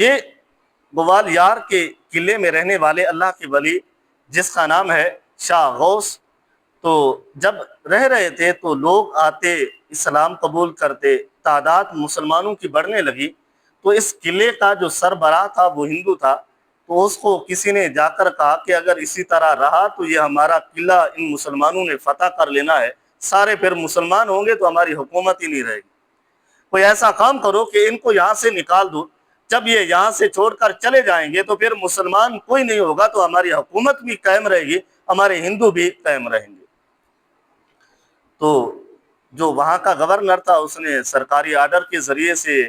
یہ گوالیار کے قلعے میں رہنے والے اللہ کے ولی جس کا نام ہے شاہ غوث، تو جب رہ رہے تھے تو لوگ آتے، اسلام قبول کرتے، تعداد مسلمانوں کی بڑھنے لگی، تو اس قلعے کا جو سربراہ تھا وہ ہندو تھا، تو اس کو کسی نے جا کر کہا کہ اگر اسی طرح رہا تو یہ ہمارا قلعہ ان مسلمانوں نے فتح کر لینا ہے، سارے پھر مسلمان ہوں گے تو ہماری حکومت ہی نہیں رہے گی، کوئی ایسا کام کرو کہ ان کو یہاں سے نکال دو، جب یہ یہاں سے چھوڑ کر چلے جائیں گے تو پھر مسلمان کوئی نہیں ہوگا، تو ہماری حکومت بھی قائم رہے گی، ہمارے ہندو بھی قائم رہیں گے۔ تو جو وہاں کا گورنر تھا اس نے سرکاری آرڈر کے ذریعے سے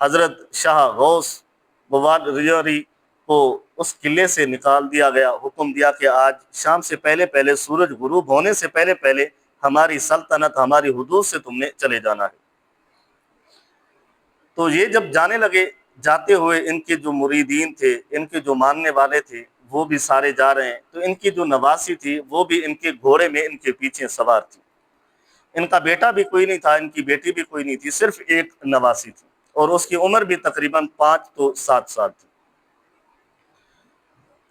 حضرت شاہ غوث گوالیاری کو اس قلعے سے نکال دیا گیا، حکم دیا کہ آج شام سے پہلے پہلے، سورج غروب ہونے سے پہلے پہلے ہماری سلطنت، ہماری حدود سے تم نے چلے جانا ہے۔ تو یہ جب جانے لگے، جاتے ہوئے ان کے جو مریدین تھے، ان کے جو ماننے والے تھے، وہ بھی سارے جا رہے ہیں، تو ان کی جو نواسی تھی وہ بھی ان کے گھوڑے میں ان کے پیچھے سوار تھی۔ ان کا بیٹا بھی کوئی نہیں تھا، ان کی بیٹی بھی کوئی نہیں تھی، صرف ایک نواسی تھی، اور اس کی عمر بھی تقریباً 5 تو 7 سال تھی۔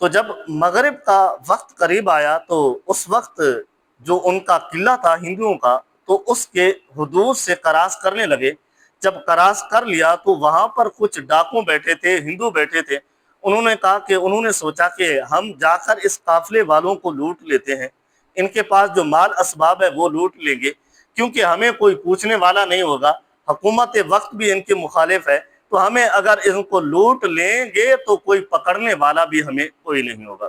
تو جب مغرب کا وقت قریب آیا تو اس وقت جو ان کا قلعہ تھا ہندوؤں کا، تو اس کے حدود سے کراس کرنے لگے۔ جب کراس کر لیا تو وہاں پر کچھ ڈاکو بیٹھے تھے، ہندو بیٹھے تھے، انہوں نے کہا کہ انہوں نے سوچا کہ ہم جا کر اس قافلے والوں کو لوٹ لیتے ہیں، ان کے پاس جو مال اسباب ہے وہ لوٹ لیں گے، کیونکہ ہمیں کوئی پوچھنے والا نہیں ہوگا، حکومت وقت بھی ان کے مخالف ہے، تو ہمیں اگر ان کو لوٹ لیں گے تو کوئی پکڑنے والا بھی ہمیں کوئی نہیں ہوگا۔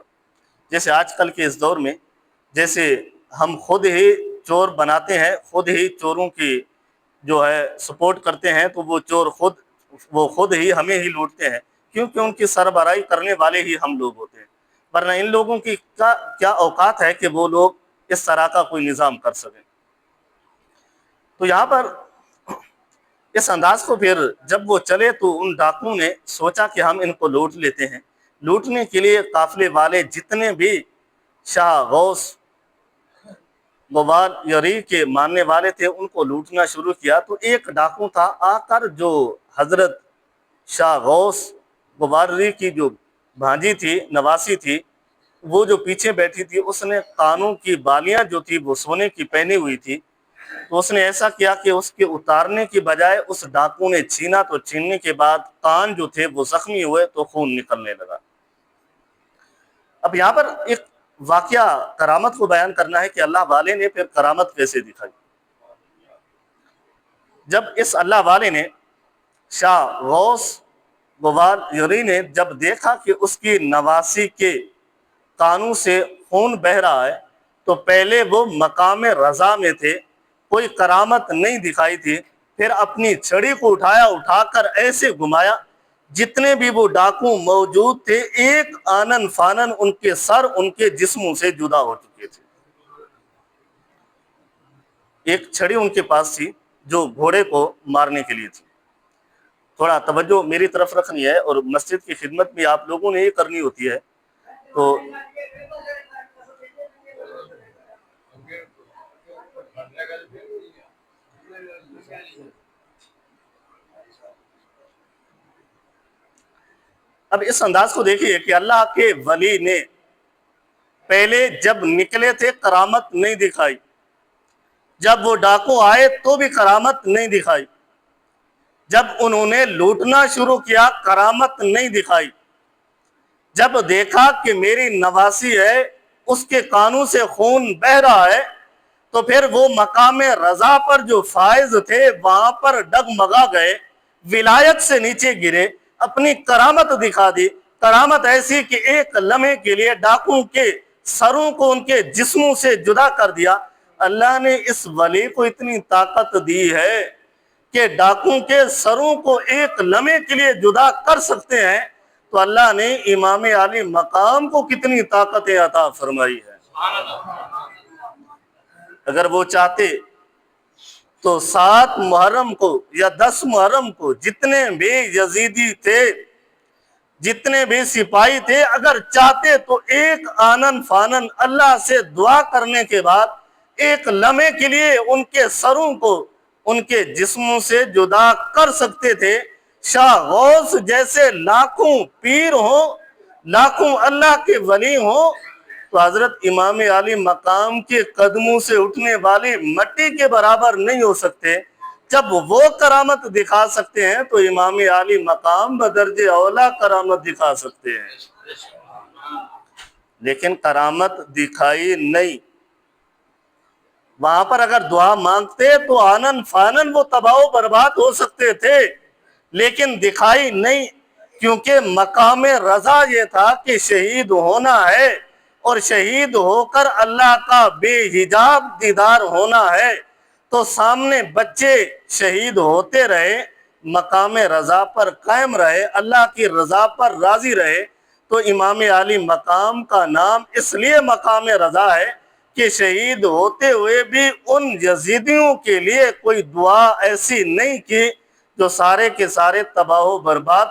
جیسے آج کل کے اس دور میں جیسے ہم خود ہی چور بناتے ہیں، خود ہی چوروں کی جو ہے سپورٹ کرتے ہیں، تو وہ چور خود ہی ہمیں ہی لوٹتے ہیں، کیونکہ ان کی سربراہی کرنے والے ہی ہم لوگ ہوتے ہیں، ورنہ ان لوگوں کی کیا اوقات ہے کہ وہ لوگ اس طرح کا کوئی نظام کر سکیں۔ تو یہاں پر اس انداز کو پھر جب وہ چلے تو ان ڈاکوؤں نے سوچا کہ ہم ان کو لوٹ لیتے ہیں، لوٹنے کے لیے قافلے والے جتنے بھی شاہ غوث گوالیاری کے ماننے والے تھے ان کو لوٹنا شروع کیا۔ تو ایک ڈاکو تھا آ کر جو حضرت شاہ غوث گوالیاری کی جو بھانجی تھی، نواسی تھی، وہ جو پیچھے بیٹھی تھی، اس نے کانوں کی بالیاں جو تھی وہ سونے کی پہنی ہوئی تھی، تو اس نے ایسا کیا کہ اس کے اتارنے کی بجائے اس ڈاکو نے چھینا، تو چھیننے کے بعد کان جو تھے وہ زخمی ہوئے تو خون نکلنے لگا۔ اب یہاں پر ایک واقعہ کرامت کو بیان کرنا ہے کہ اللہ والے نے پھر کرامت کیسے دکھائی۔ جب اس اللہ والے نے شاہ غوث گوالیاری نے جب دیکھا کہ اس کی نواسی کے کانوں سے خون بہہ رہا ہے، تو پہلے وہ مقام رضا میں تھے، کوئی کرامت نہیں دکھائی تھی، پھر اپنی چھڑی کو اٹھا کر ایسے گھمایا، جتنے بھی وہ ڈاکو موجود تھے ایک آنن فانن ان کے سر ان کے جسموں سے جدا ہو چکے تھے۔ ایک چھڑی ان کے پاس تھی جو گھوڑے کو مارنے کے لیے تھی۔ تھوڑا توجہ میری طرف رکھنی ہے، اور مسجد کی خدمت بھی آپ لوگوں نے یہ کرنی ہوتی ہے، تو اب اس انداز کو دیکھیے کہ اللہ کے ولی نے پہلے جب نکلے تھے کرامت نہیں دکھائی، جب وہ ڈاکو آئے تو بھی کرامت نہیں دکھائی، جب انہوں نے لوٹنا شروع کیا کرامت نہیں دکھائی، جب دیکھا کہ میری نواسی ہے اس کے کانوں سے خون بہہ رہا ہے، تو پھر وہ مقام رضا پر جو فائز تھے وہاں پر ڈگمگا گئے، ولایت سے نیچے گرے، اپنی کرامت دکھا دی، کرامت ایسی کہ ایک لمحے کے لیے ڈاکوں کے سروں کو ان کے جسموں سے جدا کر دیا۔ اللہ نے اس ولی کو اتنی طاقت دی ہے کہ ڈاکوں کے سروں کو ایک لمحے کے لیے جدا کر سکتے ہیں، تو اللہ نے امام علی مقام کو کتنی طاقتیں عطا فرمائی ہے۔ اگر وہ چاہتے تو 7 محرم کو یا 10 محرم کو جتنے بھی یزیدی تھے، جتنے بھی سپاہی تھے، اگر چاہتے تو ایک آنن فانن اللہ سے دعا کرنے کے بعد ایک لمحے کے لیے ان کے سروں کو ان کے جسموں سے جدا کر سکتے تھے، شاہ غوث جیسے لاکھوں پیر ہوں، لاکھوں اللہ کے ولی ہوں، تو حضرت امام عالی مقام کے قدموں سے اٹھنے والی مٹی کے برابر نہیں ہو سکتے۔ جب وہ کرامت دکھا سکتے ہیں تو امام عالی مقام بدرجہ اولا کرامت دکھا سکتے ہیں، لیکن کرامت دکھائی نہیں۔ وہاں پر اگر دعا مانگتے تو آنن فانن وہ تباہ و برباد ہو سکتے تھے، لیکن دکھائی نہیں، کیونکہ مقام رضا یہ تھا کہ شہید ہونا ہے، اور شہید ہو کر اللہ کا بے حجاب دیدار ہونا ہے۔ تو سامنے بچے شہید ہوتے رہے، مقام رضا پر قائم رہے، اللہ کی رضا پر راضی رہے، تو امام عالی مقام کا نام اس لیے مقام رضا ہے کہ شہید ہوتے ہوئے بھی ان یزیدیوں کے لیے کوئی دعا ایسی نہیں کی جو سارے کے سارے تباہ و برباد